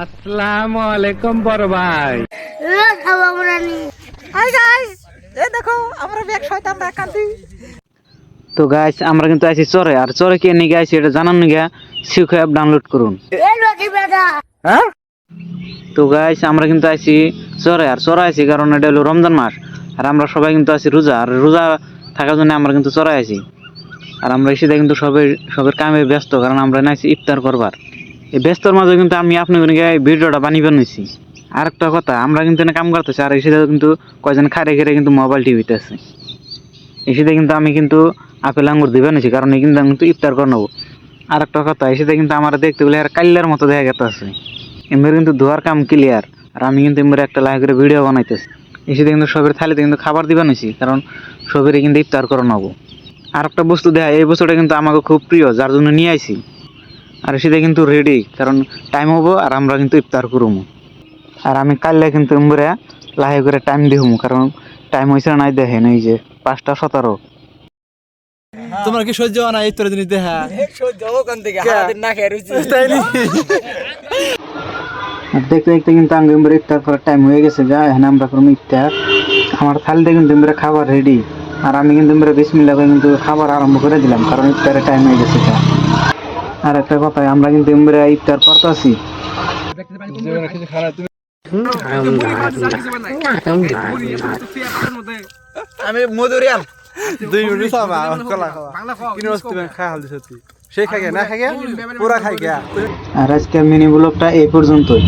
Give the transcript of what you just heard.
আসসালামু আলাইকুম বড় ভাই। দেখো আমরা ব্যাগ শয়তানরা কাঁদি। তো গাইস আমরা কিন্তু আইছি চরে, আর চরে কে নিয়ে আইছি এটা জানার নিগা শিখো অ্যাপ ডাউনলোড করুন। হ্যাঁ তো গাইস আমরা কিন্তু আইছি চরে, আর চরে আইছি কারণ এটা হলো রমজান মাস, আর আমরা সবাই কিন্তু আছি রোজা, আর রোজা থাকার জন্য আমরা কিন্তু চরে আইছি। আর আমরা এসে কিন্তু সবের কামে ব্যস্ত, কারণ আমরা নাইছি ইফতার করবার। এই ব্যস্তর মাঝে কিন্তু আমি আপনাদের ভিডিওটা বানিয়ে বানিয়েছি। আর একটা কথা, আমরা কিন্তু এখানে কাম করতেছি, আর এসে কিন্তু কয়জন খারে খেরে কিন্তু মোবাইল টিভিতে আছে। এসে কিন্তু আমি কিন্তু আপেল আঙ্গুর দিবে নিছি, কারণ এই কিন্তু আমি কিন্তু ইফতার করে নেবো। আর একটা কথা, এসে কিন্তু আমার দেখতে গেলে আর কাল্লার মতো দেখা গেতে আছে। এমনি কিন্তু ধোয়ার কাম ক্লিয়ার, আর আমি কিন্তু এমনি একটা লাইভ করে ভিডিও বানাইতেছি। এসে কিন্তু সবের থালিতে কিন্তু খাবার দিবে নিছি, কারণ সবেরই কিন্তু ইফতার করে নেবো। আর একটা বস্তু দেখা, এই বস্তুটা কিন্তু আমাকে খুব প্রিয়, যার জন্য নিয়ে আইছি। আর সেটা কিন্তু রেডি, কারণ টাইম হবো আর আমরা কিন্তু ইফতার করবো। আর আমি কাল্লা কিন্তু এমরে লাহে করে টাইম দিবো, কারণ টাইম হয়েছে নাই দেখেন এই যে 5:17। তোমার কি সহ্য হয় না এই তোর জিনিস দেখা? সহ্য ওখান থেকে হারাদিন না খেয়ে রয়েছি। আর দেখতে দেখতে কিন্তু আমি ইফতার করার টাইম হয়ে গেছে গা। এখানে আমরা করবো ইফতার। আমার থালিতে কিন্তু খাবার রেডি, আর আমি কিন্তু বিসমিল্লাহ করে কিন্তু খাবার আরম্ভ করে দিলাম, কারণ ইফতারের টাইম হয়ে গেছে গা। আর একটা কথা, আমরা কিন্তু ইফতার করতেছি। আমি মধুরিয়াম 2 মিনিট খাওয়া কলা খাওয়া কিনে বসতে খাই হাল দিছি। সেই খাই না খাই পুরা খাই গা। আর আজকের মিনি ব্লগটা এই পর্যন্তই।